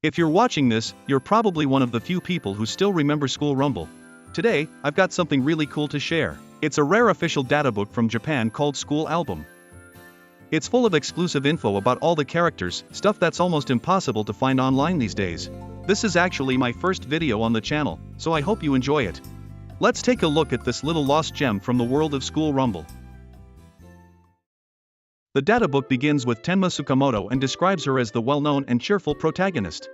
If you're watching this, you're probably one of the few people who still remember School Rumble. Today, I've got something really cool to share. It's a rare official databook from Japan called School Album. It's full of exclusive info about all the characters, stuff that's almost impossible to find online these days. This is actually my first video on the channel, so I hope you enjoy it. Let's take a look at this little lost gem from the world of School Rumble. The databook begins with Tenma Tsukamoto and describes her as the well-known and cheerful protagonist.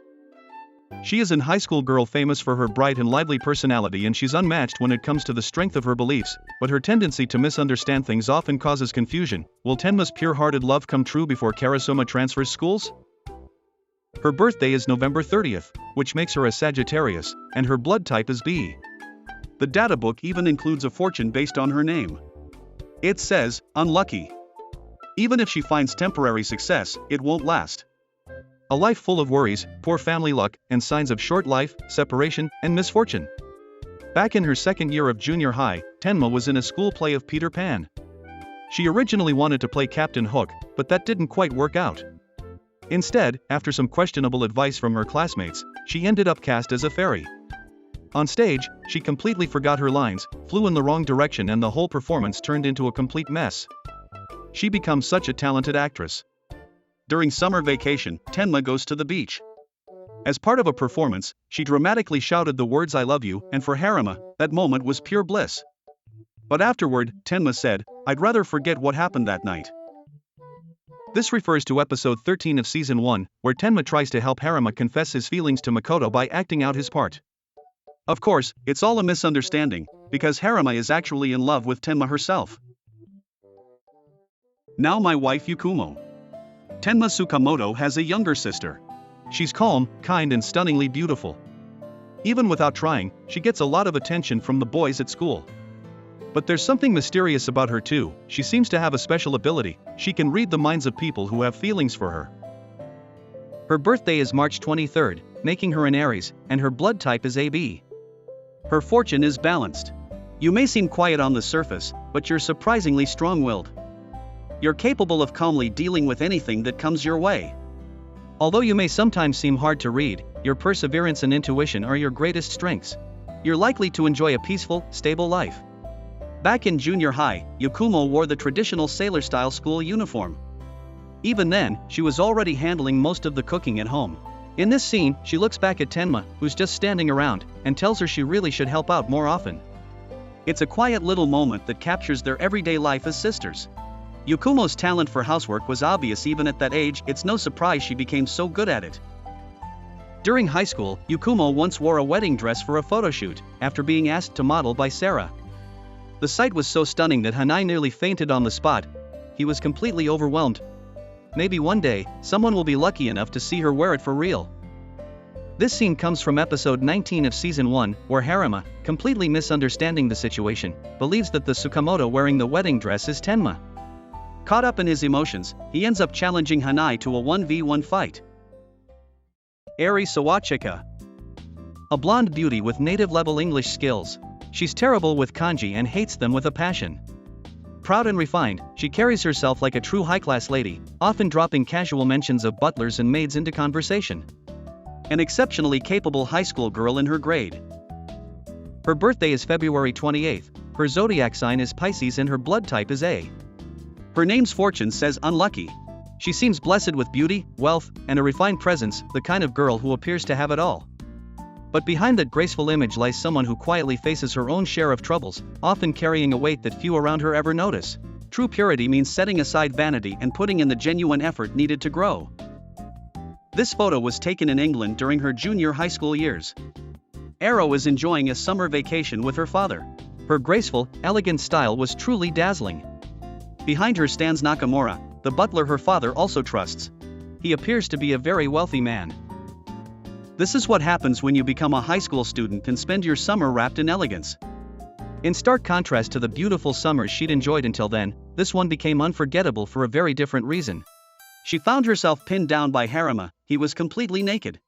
She is a high school girl famous for her bright and lively personality, and she's unmatched when it comes to the strength of her beliefs, but her tendency to misunderstand things often causes confusion. Will Tenma's pure-hearted love come true before Karasuma transfers schools? Her birthday is November 30th, which makes her a Sagittarius, and her blood type is B. The databook even includes a fortune based on her name. It says, unlucky. Even if she finds temporary success, it won't last. A life full of worries, poor family luck, and signs of short life, separation, and misfortune. Back in her second year of junior high, Tenma was in a school play of Peter Pan. She originally wanted to play Captain Hook, but that didn't quite work out. Instead, after some questionable advice from her classmates, she ended up cast as a fairy. On stage, she completely forgot her lines, flew in the wrong direction, and the whole performance turned into a complete mess. She becomes such a talented actress. During summer vacation, Tenma goes to the beach. As part of a performance, she dramatically shouted the words "I love you," and for Harima, that moment was pure bliss. But afterward, Tenma said, "I'd rather forget what happened that night." This refers to episode 13 of season 1, where Tenma tries to help Harima confess his feelings to Mikoto by acting out his part. Of course, it's all a misunderstanding, because Harima is actually in love with Tenma herself. Now my wife Yakumo. Tenma Tsukamoto has a younger sister. She's calm, kind, and stunningly beautiful. Even without trying, she gets a lot of attention from the boys at school. But there's something mysterious about her too. She seems to have a special ability. She can read the minds of people who have feelings for her. Her birthday is March 23rd, making her an Aries, and her blood type is AB. Her fortune is balanced. You may seem quiet on the surface, but you're surprisingly strong-willed. You're capable of calmly dealing with anything that comes your way. Although you may sometimes seem hard to read, your perseverance and intuition are your greatest strengths. You're likely to enjoy a peaceful, stable life. Back in junior high, Yakumo wore the traditional sailor-style school uniform. Even then, she was already handling most of the cooking at home. In this scene, she looks back at Tenma, who's just standing around, and tells her she really should help out more often. It's a quiet little moment that captures their everyday life as sisters. Yakumo's talent for housework was obvious even at that age. It's no surprise she became so good at it. During high school, Yakumo once wore a wedding dress for a photo shoot, after being asked to model by Sarah. The sight was so stunning that Hanai nearly fainted on the spot. He was completely overwhelmed. Maybe one day, someone will be lucky enough to see her wear it for real. This scene comes from episode 19 of season 1, where Harima, completely misunderstanding the situation, believes that the Tsukamoto wearing the wedding dress is Tenma. Caught up in his emotions, he ends up challenging Hanai to a 1v1 fight. Eri Sawachika. A blonde beauty with native-level English skills. She's terrible with kanji and hates them with a passion. Proud and refined, she carries herself like a true high-class lady, often dropping casual mentions of butlers and maids into conversation. An exceptionally capable high school girl in her grade. Her birthday is February 28th, her zodiac sign is Pisces, and her blood type is A. Her name's fortune says unlucky. She seems blessed with beauty, wealth, and a refined presence, the kind of girl who appears to have it all. But behind that graceful image lies someone who quietly faces her own share of troubles, often carrying a weight that few around her ever notice. True purity means setting aside vanity and putting in the genuine effort needed to grow. This photo was taken in England during her junior high school years. Ero is enjoying a summer vacation with her father. Her graceful, elegant style was truly dazzling. Behind her stands Nakamura, the butler her father also trusts. He appears to be a very wealthy man. This is what happens when you become a high school student and spend your summer wrapped in elegance. In stark contrast to the beautiful summers she'd enjoyed until then, this one became unforgettable for a very different reason. She found herself pinned down by Harima. He was completely naked.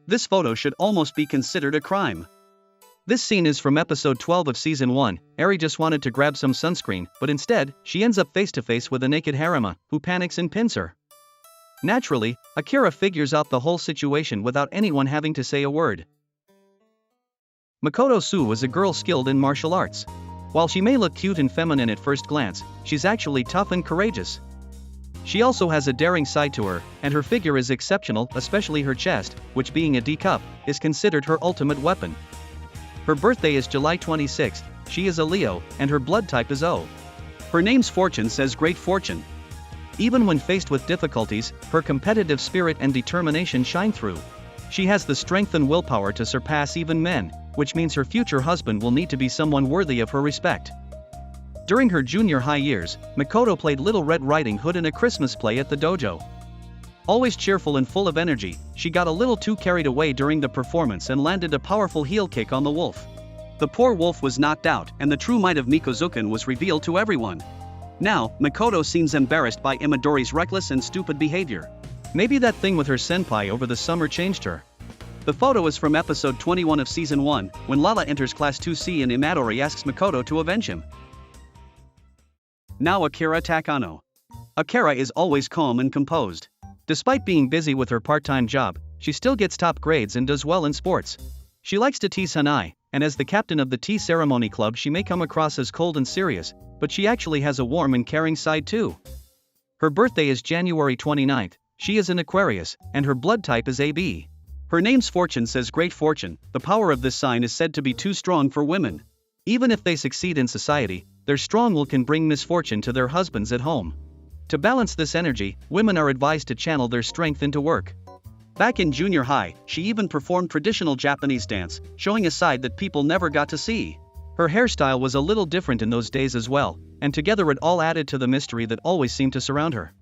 This photo should almost be considered a crime. This scene is from episode 12 of season 1. Eri just wanted to grab some sunscreen, but instead, she ends up face to face with a naked Harima, who panics and pins her. Naturally, Akira figures out the whole situation without anyone having to say a word. Mikoto Su was a girl skilled in martial arts. While she may look cute and feminine at first glance, she's actually tough and courageous. She also has a daring side to her, and her figure is exceptional, especially her chest, which being a D cup, is considered her ultimate weapon. Her birthday is July 26th, she is a Leo, and her blood type is O. Her name's Fortune says great fortune. Even when faced with difficulties, her competitive spirit and determination shine through. She has the strength and willpower to surpass even men, which means her future husband will need to be someone worthy of her respect. During her junior high years, Mikoto played Little Red Riding Hood in a Christmas play at the dojo. Always cheerful and full of energy, she got a little too carried away during the performance and landed a powerful heel kick on the wolf. The poor wolf was knocked out, and the true might of Mikozuken was revealed to everyone. Now, Mikoto seems embarrassed by Imadori's reckless and stupid behavior. Maybe that thing with her senpai over the summer changed her. The photo is from episode 21 of season 1, when Lala enters class 2C and Imadori asks Mikoto to avenge him. Now Akira Takano. Akira is always calm and composed. Despite being busy with her part-time job, she still gets top grades and does well in sports. She likes to tease Hanai, and as the captain of the tea ceremony club she may come across as cold and serious, but she actually has a warm and caring side too. Her birthday is January 29th, she is an Aquarius, and her blood type is AB. Her name's Fortune says great fortune. The power of this sign is said to be too strong for women. Even if they succeed in society, their strong will can bring misfortune to their husbands at home. To balance this energy, women are advised to channel their strength into work. Back in junior high, she even performed traditional Japanese dance, showing a side that people never got to see. Her hairstyle was a little different in those days as well, and together it all added to the mystery that always seemed to surround her.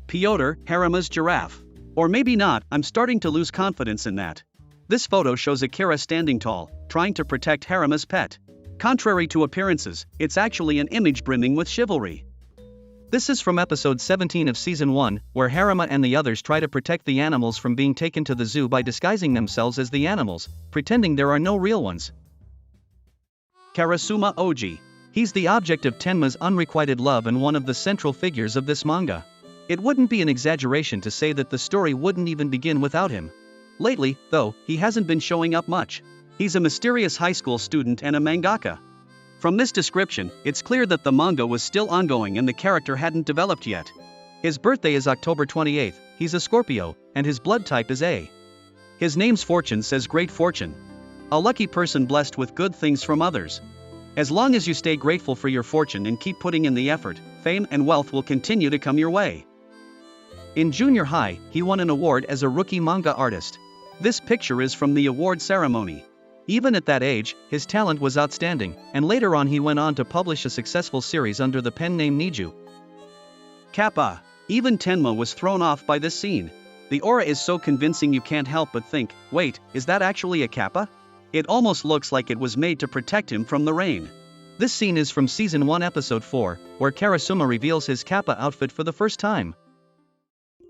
Piotr, Harima's giraffe. Or maybe not, I'm starting to lose confidence in that. This photo shows Akira standing tall, trying to protect Harima's pet. Contrary to appearances, it's actually an image brimming with chivalry. This is from episode 17 of season 1, where Harima and the others try to protect the animals from being taken to the zoo by disguising themselves as the animals, pretending there are no real ones. Karasuma Oji. He's the object of Tenma's unrequited love and one of the central figures of this manga. It wouldn't be an exaggeration to say that the story wouldn't even begin without him. Lately, though, he hasn't been showing up much. He's a mysterious high school student and a mangaka. From this description, it's clear that the manga was still ongoing and the character hadn't developed yet. His birthday is October 28th, he's a Scorpio, and his blood type is A. His name's Fortune says great fortune. A lucky person blessed with good things from others. As long as you stay grateful for your fortune and keep putting in the effort, fame and wealth will continue to come your way. In junior high, he won an award as a rookie manga artist. This picture is from the award ceremony. Even at that age, his talent was outstanding, and later on he went on to publish a successful series under the pen name Niju. Kappa. Even Tenma was thrown off by this scene. The aura is so convincing you can't help but think, wait, is that actually a kappa? It almost looks like it was made to protect him from the rain. This scene is from season 1 episode 4, where Karasuma reveals his kappa outfit for the first time.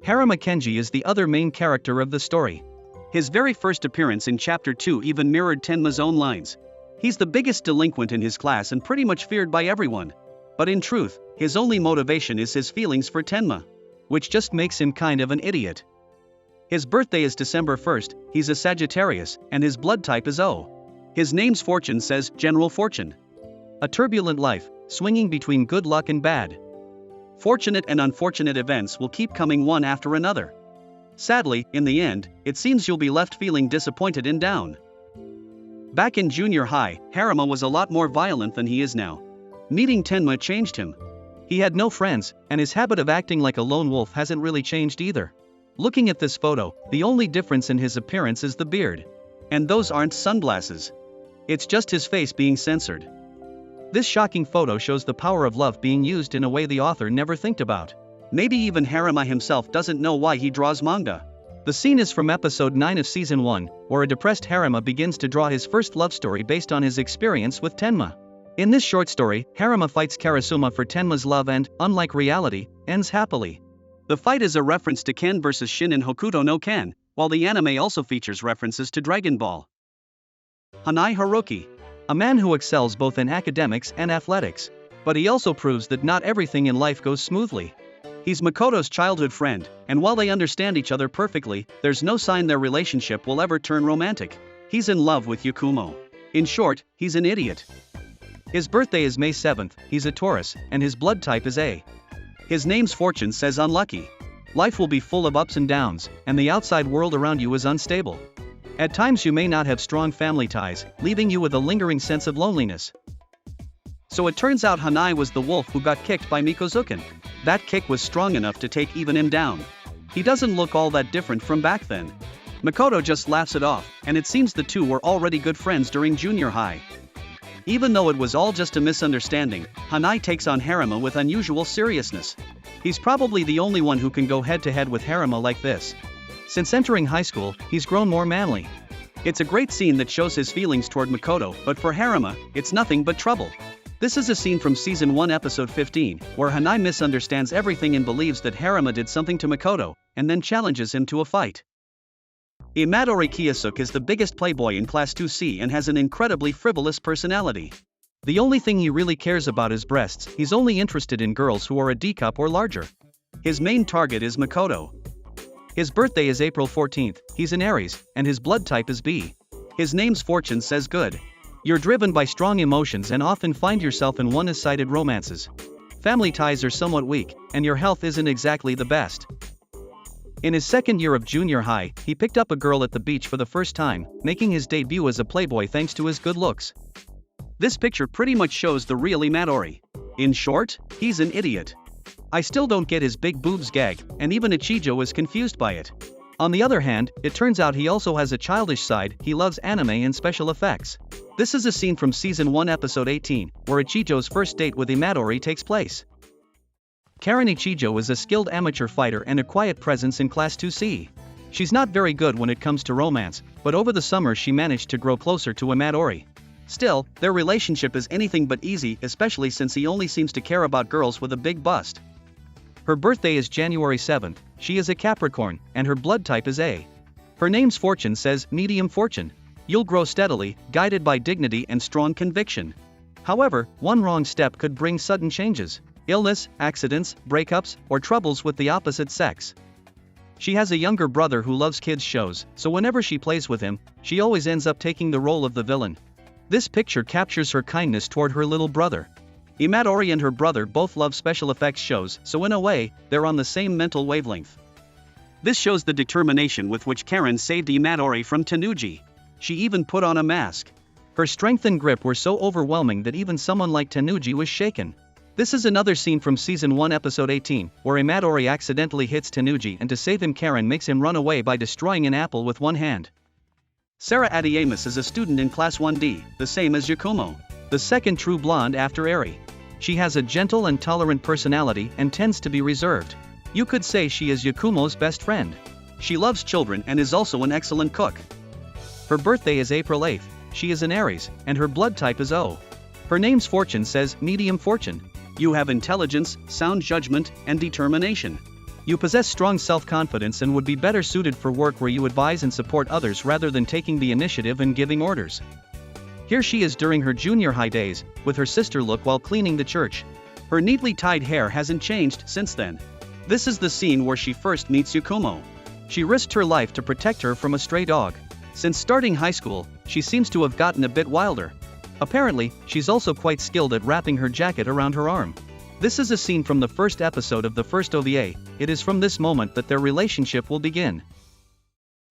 Harima Kenji is the other main character of the story. His very first appearance in chapter 2 even mirrored Tenma's own lines. He's the biggest delinquent in his class and pretty much feared by everyone. But in truth, his only motivation is his feelings for Tenma. Which just makes him kind of an idiot. His birthday is December 1st, he's a Sagittarius, and his blood type is O. His name's Fortune says General Fortune. A turbulent life, swinging between good luck and bad. Fortunate and unfortunate events will keep coming one after another. Sadly, in the end, it seems you'll be left feeling disappointed and down. Back in junior high, Harima was a lot more violent than he is now. Meeting Tenma changed him. He had no friends, and his habit of acting like a lone wolf hasn't really changed either. Looking at this photo, the only difference in his appearance is the beard. And those aren't sunglasses. It's just his face being censored. This shocking photo shows the power of love being used in a way the author never thinked about. Maybe even Harima himself doesn't know why he draws manga. The scene is from episode 9 of season 1, where a depressed Harima begins to draw his first love story based on his experience with Tenma. In this short story, Harima fights Karasuma for Tenma's love and, unlike reality, ends happily. The fight is a reference to Ken vs Shin in Hokuto no Ken, while the anime also features references to Dragon Ball. Hanai Haruki. A man who excels both in academics and athletics. But he also proves that not everything in life goes smoothly. He's Mikoto's childhood friend, and while they understand each other perfectly, there's no sign their relationship will ever turn romantic. He's in love with Yakumo. In short, he's an idiot. His birthday is May 7th, he's a Taurus, and his blood type is A. His name's fortune says unlucky. Life will be full of ups and downs, and the outside world around you is unstable. At times you may not have strong family ties, leaving you with a lingering sense of loneliness. So it turns out Hanai was the wolf who got kicked by Mikozuken. That kick was strong enough to take even him down. He doesn't look all that different from back then. Mikoto just laughs it off, and it seems the two were already good friends during junior high. Even though it was all just a misunderstanding, Hanai takes on Harima with unusual seriousness. He's probably the only one who can go head-to-head with Harima like this. Since entering high school, he's grown more manly. It's a great scene that shows his feelings toward Mikoto, but for Harima, it's nothing but trouble. This is a scene from Season 1 Episode 15, where Hanai misunderstands everything and believes that Harima did something to Mikoto, and then challenges him to a fight. Imadori Kiyasuke is the biggest playboy in Class 2C and has an incredibly frivolous personality. The only thing he really cares about is breasts. He's only interested in girls who are a D cup or larger. His main target is Mikoto. His birthday is April 14th, he's an Aries, and his blood type is B. His name's fortune says good. You're driven by strong emotions and often find yourself in one-sided romances. Family ties are somewhat weak, and your health isn't exactly the best. In his second year of junior high, he picked up a girl at the beach for the first time, making his debut as a playboy thanks to his good looks. This picture pretty much shows the real Imadori. In short, he's an idiot. I still don't get his big boobs gag, and even Ichijo is confused by it. On the other hand, it turns out he also has a childish side. He loves anime and special effects. This is a scene from Season 1 Episode 18, where Ichijo's first date with Imadori takes place. Karen Ichijo is a skilled amateur fighter and a quiet presence in Class 2C. She's not very good when it comes to romance, but over the summer she managed to grow closer to Imadori. Still, their relationship is anything but easy, especially since he only seems to care about girls with a big bust. Her birthday is January 7th, she is a Capricorn, and her blood type is A. Her name's fortune says medium fortune. You'll grow steadily, guided by dignity and strong conviction. However, one wrong step could bring sudden changes: illness, accidents, breakups, or troubles with the opposite sex. She has a younger brother who loves kids' shows, so whenever she plays with him, she always ends up taking the role of the villain. This picture captures her kindness toward her little brother. Imadori and her brother both love special effects shows, so in a way, they're on the same mental wavelength. This shows the determination with which Karen saved Imadori from Tanuji. She even put on a mask. Her strength and grip were so overwhelming that even someone like Tanuji was shaken. This is another scene from Season 1 Episode 18, where Imadori accidentally hits Tanuji, and to save him Karen makes him run away by destroying an apple with one hand. Sarah Adiamus is a student in Class 1D, the same as Yakumo, the second true blonde after Eri. She has a gentle and tolerant personality and tends to be reserved. You could say she is Yakumo's best friend. She loves children and is also an excellent cook. Her birthday is April 8th, she is an Aries, and her blood type is O. Her name's fortune says medium fortune. You have intelligence, sound judgment, and determination. You possess strong self-confidence and would be better suited for work where you advise and support others rather than taking the initiative and giving orders. Here she is during her junior high days, with her sister look while cleaning the church. Her neatly tied hair hasn't changed since then. This is the scene where she first meets Yakumo. She risked her life to protect her from a stray dog. Since starting high school, she seems to have gotten a bit wilder. Apparently, she's also quite skilled at wrapping her jacket around her arm. This is a scene from the first episode of the first OVA. It is from this moment that their relationship will begin.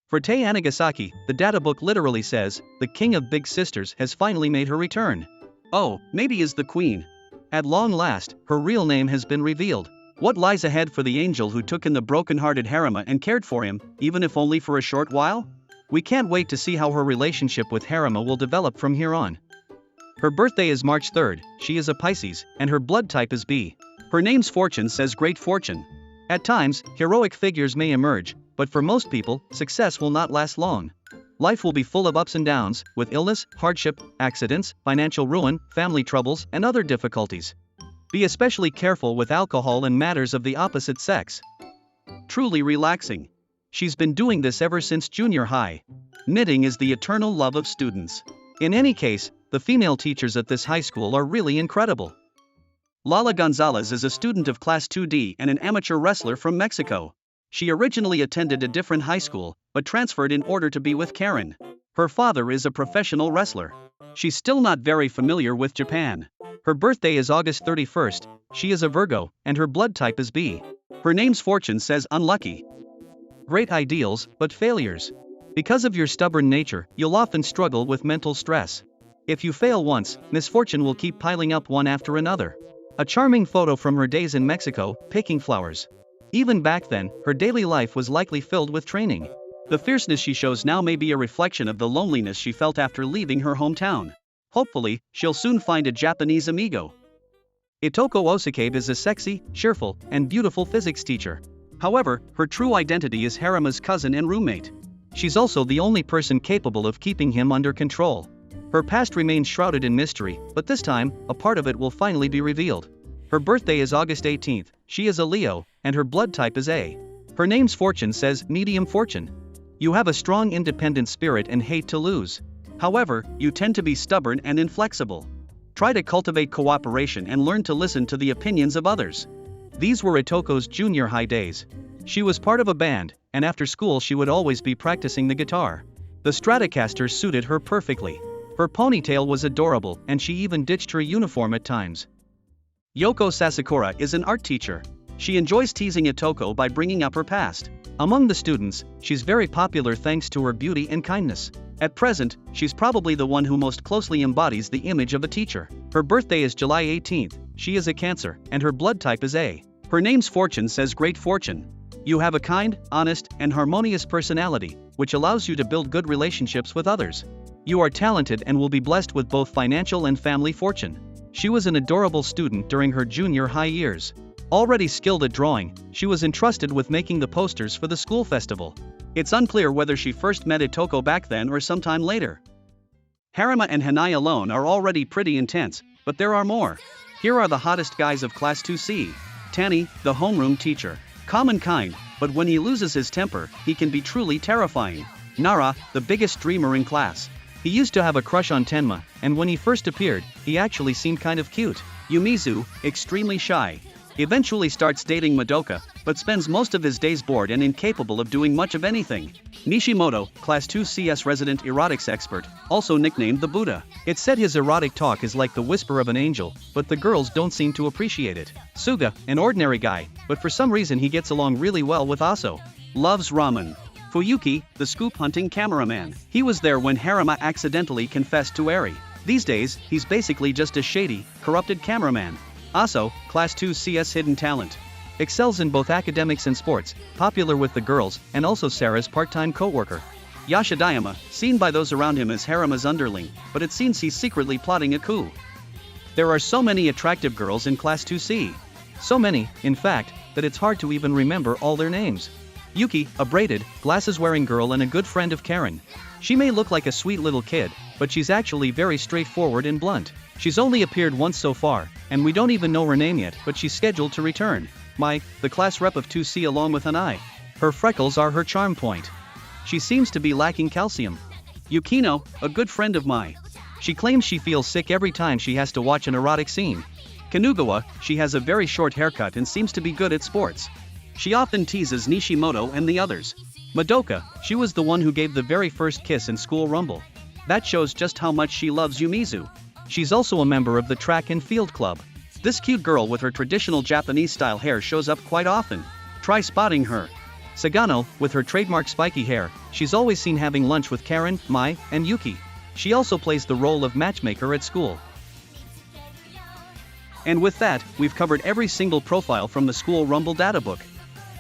For Tei Anagasaki, the Databook literally says, the king of big sisters has finally made her return. Oh, maybe is the queen. At long last, her real name has been revealed. What lies ahead for the angel who took in the broken-hearted Harima and cared for him, even if only for a short while? We can't wait to see how her relationship with Harima will develop from here on. Her birthday is March 3rd, she is a Pisces, and her blood type is B. Her name's fortune says great fortune. At times, heroic figures may emerge, but for most people, success will not last long. Life will be full of ups and downs, with illness, hardship, accidents, financial ruin, family troubles, and other difficulties. Be especially careful with alcohol and matters of the opposite sex. Truly relaxing. She's been doing this ever since junior high. Knitting is the eternal love of students. In any case, the female teachers at this high school are really incredible. Lala Gonzalez is a student of Class 2D and an amateur wrestler from Mexico. She originally attended a different high school, but transferred in order to be with Karen. Her father is a professional wrestler. She's still not very familiar with Japan. Her birthday is August 31st, she is a Virgo, and her blood type is B. Her name's fortune says unlucky. Great ideals, but failures. Because of your stubborn nature, you'll often struggle with mental stress. If you fail once, misfortune will keep piling up one after another. A charming photo from her days in Mexico, picking flowers. Even back then, her daily life was likely filled with training. The fierceness she shows now may be a reflection of the loneliness she felt after leaving her hometown. Hopefully, she'll soon find a Japanese amigo. Itoko Osakabe is a sexy, cheerful, and beautiful physics teacher. However, her true identity is Harima's cousin and roommate. She's also the only person capable of keeping him under control. Her past remains shrouded in mystery, but this time, a part of it will finally be revealed. Her birthday is August 18th, she is a Leo, and her blood type is A. Her name's fortune says medium fortune. You have a strong independent spirit and hate to lose. However, you tend to be stubborn and inflexible. Try to cultivate cooperation and learn to listen to the opinions of others. These were Itoko's junior high days. She was part of a band, and after school she would always be practicing the guitar. The Stratocaster suited her perfectly. Her ponytail was adorable, and she even ditched her uniform at times. Yoko Sasakura is an art teacher. She enjoys teasing Itoko by bringing up her past. Among the students, she's very popular thanks to her beauty and kindness. At present, she's probably the one who most closely embodies the image of a teacher. Her birthday is July 18th, she is a Cancer, and her blood type is A. Her name's fortune says great fortune. You have a kind, honest, and harmonious personality, which allows you to build good relationships with others. You are talented and will be blessed with both financial and family fortune. She was an adorable student during her junior high years. Already skilled at drawing, she was entrusted with making the posters for the school festival. It's unclear whether she first met Itoko back then or sometime later. Harima and Hanai alone are already pretty intense, but there are more. Here are the hottest guys of Class 2C. Tani, the homeroom teacher. Common kind, but when he loses his temper, he can be truly terrifying. Nara, the biggest dreamer in class. He used to have a crush on Tenma, and when he first appeared, he actually seemed kind of cute. Yumizu, extremely shy. Eventually starts dating Madoka, but spends most of his days bored and incapable of doing much of anything. Nishimoto, Class 2 CS resident erotics expert, also nicknamed the Buddha. It's said his erotic talk is like the whisper of an angel, but the girls don't seem to appreciate it. Suga, an ordinary guy, but for some reason he gets along really well with Aso. Loves ramen. Fuyuki, the scoop-hunting cameraman. He was there when Harima accidentally confessed to Eri. These days, he's basically just a shady, corrupted cameraman. Aso, Class 2 CS hidden talent. Excels in both academics and sports, popular with the girls, and also Sarah's part-time co-worker. Yashidayama, seen by those around him as Harima's underling, but it seems he's secretly plotting a coup. There are so many attractive girls in Class 2C. So many, in fact, that it's hard to even remember all their names. Yuki, a braided, glasses-wearing girl and a good friend of Karen. She may look like a sweet little kid, but she's actually very straightforward and blunt. She's only appeared once so far, and we don't even know her name yet, but she's scheduled to return. Mai, the class rep of 2C along with Hanai. Her freckles are her charm point. She seems to be lacking calcium. Yukino, a good friend of Mai. She claims she feels sick every time she has to watch an erotic scene. Kanugawa, she has a very short haircut and seems to be good at sports. She often teases Nishimoto and the others. Madoka, she was the one who gave the very first kiss in School Rumble. That shows just how much she loves Yumizu. She's also a member of the track and field club. This cute girl with her traditional Japanese-style hair shows up quite often. Try spotting her. Sagano, with her trademark spiky hair, she's always seen having lunch with Karen, Mai, and Yuki. She also plays the role of matchmaker at school. And with that, we've covered every single profile from the School Rumble Databook.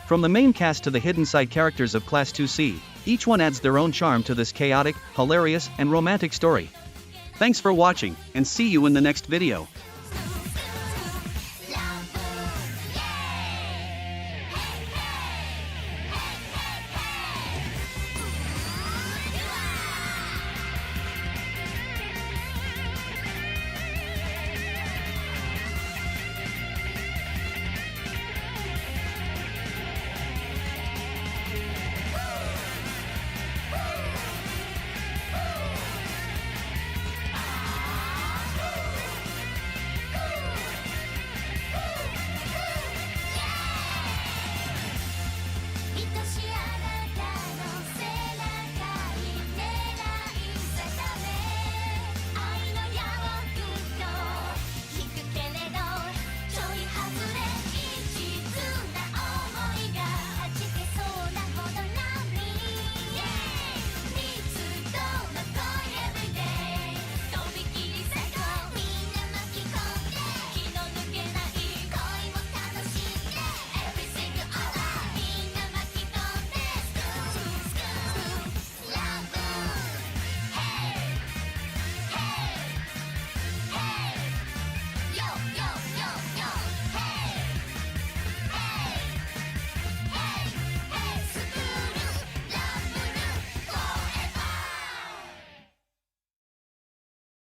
From the main cast to the hidden side characters of Class 2C, each one adds their own charm to this chaotic, hilarious, and romantic story. Thanks for watching, and see you in the next video.